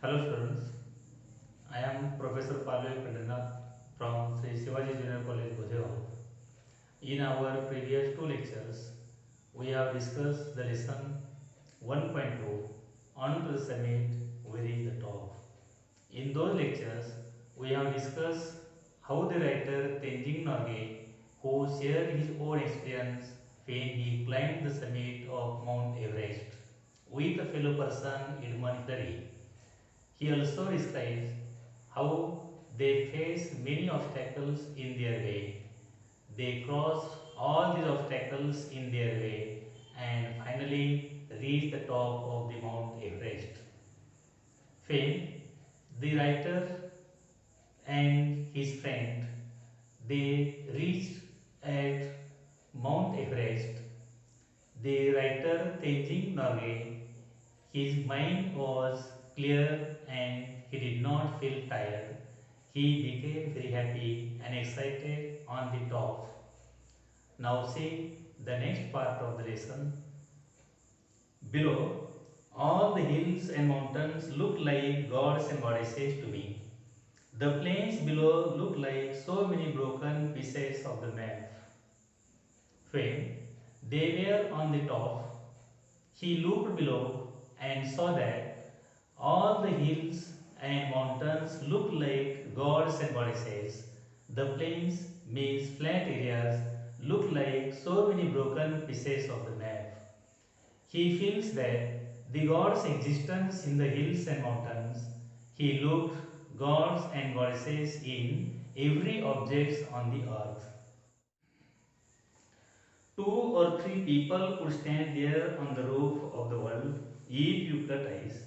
Hello students, I am Professor Palve Pandanath from Sri Shivaji Junior College, Bhujewa. In our previous two lectures, we have discussed the lesson 1.2 on to the summit we reach the top. In those lectures, we have discussed how the writer Tenzing Norgay, who shared his own experience when he climbed the summit of Mount Everest with a fellow person Edmund Hillary. He also describes how they faced many obstacles in their way. They crossed all these obstacles in their way and finally reached the top of the Mount Everest. Fame, the writer and his friend, they reached at Mount Everest. The writer Tenzing Norgay, his mind was clear and he did not feel tired. He became very happy and excited on the top. Now see the next part of the lesson. Below, all the hills and mountains look like gods and goddesses to me. The plains below look like so many broken pieces of the map. When they were on the top, he looked below and saw that all the hills and mountains looked like gods and goddesses. The plains, means flat areas, look like so many broken pieces of the map. He feels that the gods' existence in the hills and mountains. He looked gods and goddesses in every object on the earth. Two or three people could stand there on the roof of the world if you cut ice.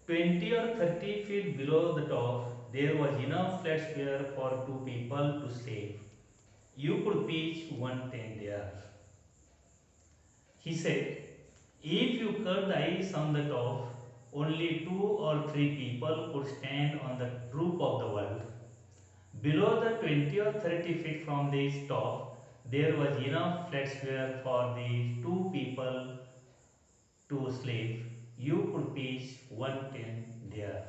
20 or 30 feet below the top, there was enough flat sphere for two people to sleep. You could pitch one tent there. He said, if you cut the ice on the top, only two or three people could stand on the roof of the world. Below the 20 or 30 feet from this top, there was enough flat sphere for the two people to sleep. You could pitch one tent there.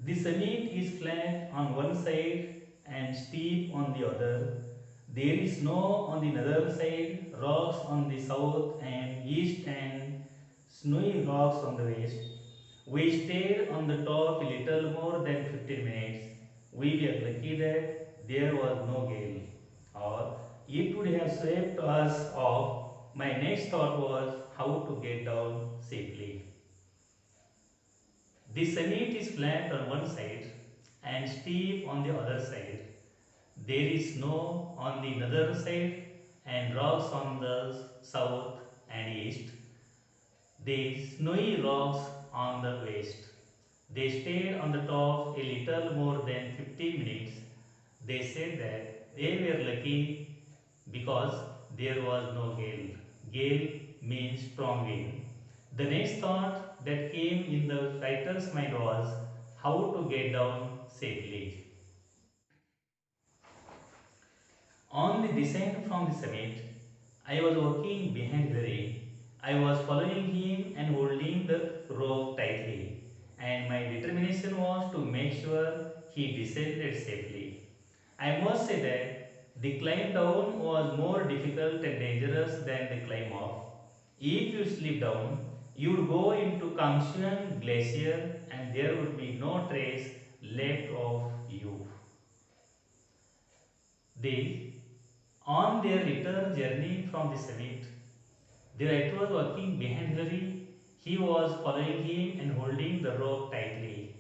The summit is flat on one side and steep on the other. There is snow on the other side, rocks on the south and east and snowy rocks on the west. We stayed on the top a little more than 15 minutes. We were lucky that there was no gale, or it would have swept us off. My next thought was how to get down safely. The summit is flat on one side and steep on the other side. There is snow on the other side and rocks on the south and east. The snowy rocks on the west. They stayed on the top a little more than 50 minutes. They said that they were lucky because there was no gale. Gale means strong wind. The next thought that came in the writer's mind was how to get down safely. On the descent from the summit, I was walking behind Hillary. I was following him and holding the rope tightly, and my determination was to make sure he descended safely. I must say that the climb down was more difficult and dangerous than the climb up. If you slip down, you would go into Kangxuan Glacier and there would be no trace left of you. They, on their return journey from the summit, the writer was walking behind Hillary. He was following him and holding the rope tightly.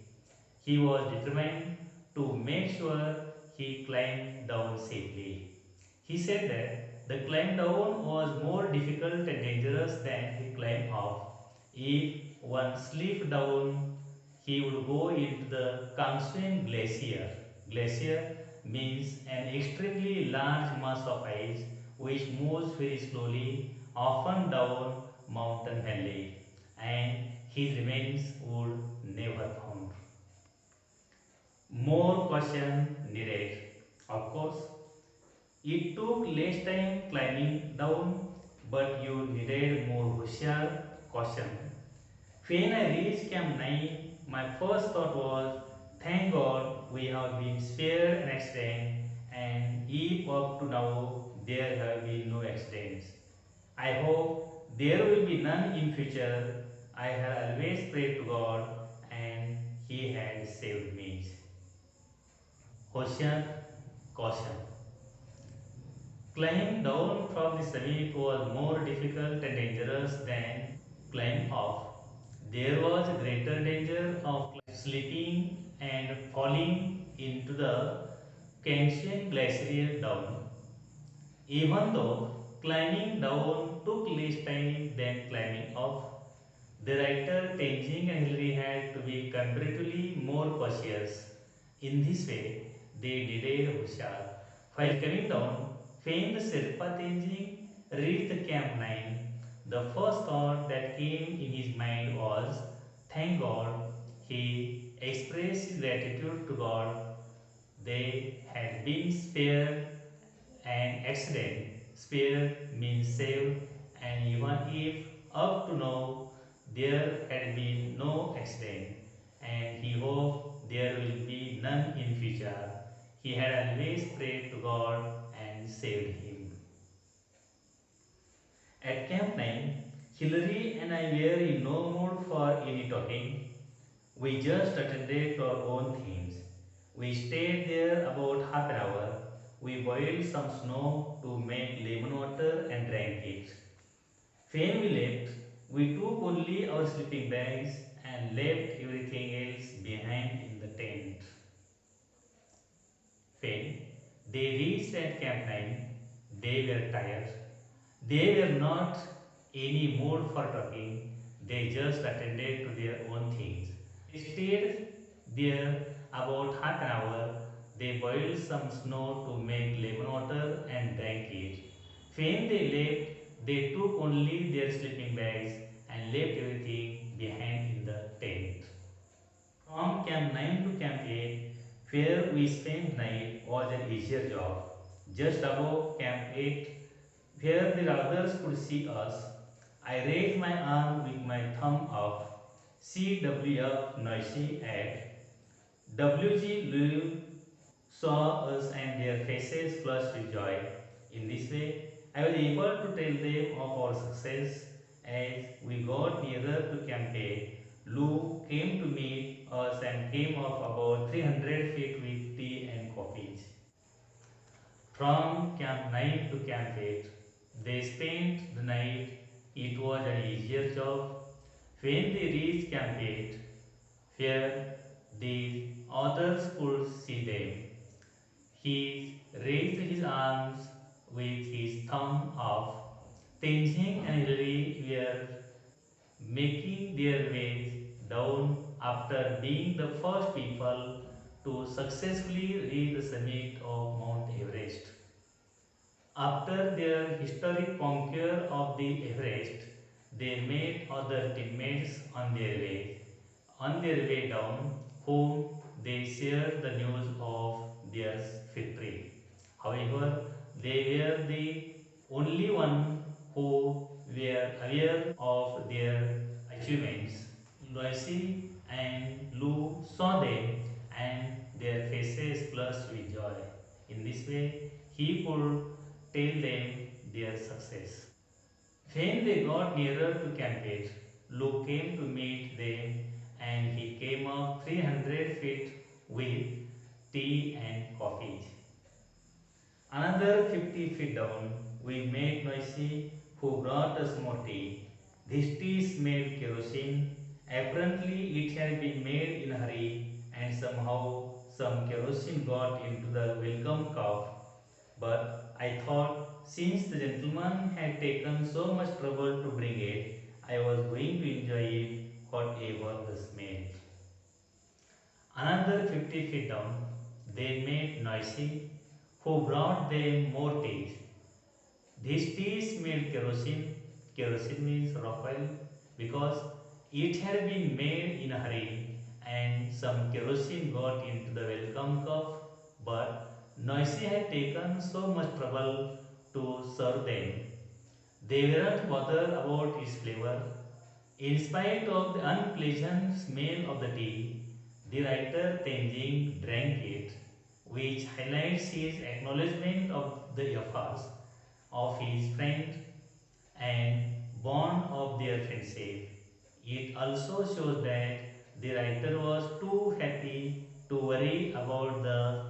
He was determined to make sure he climbed down safely. He said that the climb down was more difficult and dangerous than the climb up. If one slipped down, he would go into the Kangxuan Glacier. Glacier means an extremely large mass of ice which moves very slowly, often down mountain valley, and his remains would never found. More caution needed. Of course, it took less time climbing down, but you needed more Hushiyar caution. When I reached Camp 9, my first thought was, thank God we have been spared an accident, and if up to now there have been no accidents. I hope there will be none in future. I had always prayed to God and He had saved me. Ocean caution. Climb down from the summit was more difficult and dangerous than climb up. There was greater danger of slipping and falling into the Kansian glacier down. Even though climbing down took less time than climbing up, the writer Tenzing and Hillary had to be comparatively more cautious. In this way, they delayed Hushar. While coming down, when the Sherpa Tenzing reached the Camp 9, the first thought that came in his mind was, thank God. He expressed his gratitude to God. They had been spared an accident. Spared means saved, and even if up to now there had been no accident, and he hoped there will be none in future, he had always prayed to God and saved him. At Camp 9, Hillary and I were in no mood for any talking. We just attended to our own things. We stayed there about half an hour. We boiled some snow to make lemon water and drank it. When we left, we took only our sleeping bags and left everything else behind in the tent. When they reached at Camp 9, they were tired. They were not any mood for talking. They just attended to their own things. They stayed there about half an hour. They boiled some snow to make lemon water and drank it. When they left, they took only their sleeping bags and left everything behind in the tent. From Camp 9 to Camp 8, where we spent night, was an easier job. Just above Camp 8, where the others could see us, I raised my arm with my thumb up. CWF Noisy at WG Liu saw us and their faces flushed with joy. In this way, I was able to tell them of our success. As we got nearer to Camp 8, Lou came to meet us and came up about 300 feet with tea and coffee. From Camp 9 to Camp 8, they spent the night. It was an easier job. When they reached Camp 8, where the others could see them, he raised his arms with his thumb up. Tenzing and Hillary were making their way down after being the first people to successfully reach the summit of Mount Everest. After their historic conquer of the Everest, they met other teammates on their way. On their way down, whom they shared the news of their victory. However, they were the only one who were aware of their achievements. Loisy and Lou saw them and their faces flushed with joy. In this way, he could tell them their success. When they got nearer to Camp 8, Lou came to meet them and he came up 300 feet with tea and coffee. Another 50 feet down, we met Noisy who brought us more tea. This tea smelled kerosene. Apparently, it had been made in a hurry and somehow some kerosene got into the welcome cup. But I thought since the gentleman had taken so much trouble to bring it, I was going to enjoy it whatever the smell. Another 50 feet down, they met Noisy who brought them more tea. This tea smelled kerosene. Kerosene means rock oil because it had been made in a hurry and some kerosene got into the welcome cup, but Noisy had taken so much trouble to serve them. They weren't bothered about its flavor. In spite of the unpleasant smell of the tea, the writer Tenzing drank it, which highlights his acknowledgement of the efforts of his friend and bond of their friendship. It also shows that the writer was too happy to worry about the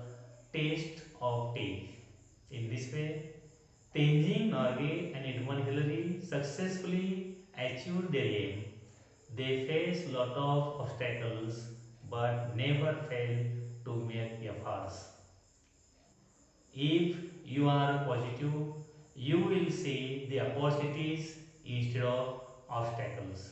taste of tea. In this way, Tenzing Norgay and Edmund Hillary successfully achieved their aim. They faced lot of obstacles but never failed to make efforts. If you are positive, you will see the opportunities instead of obstacles.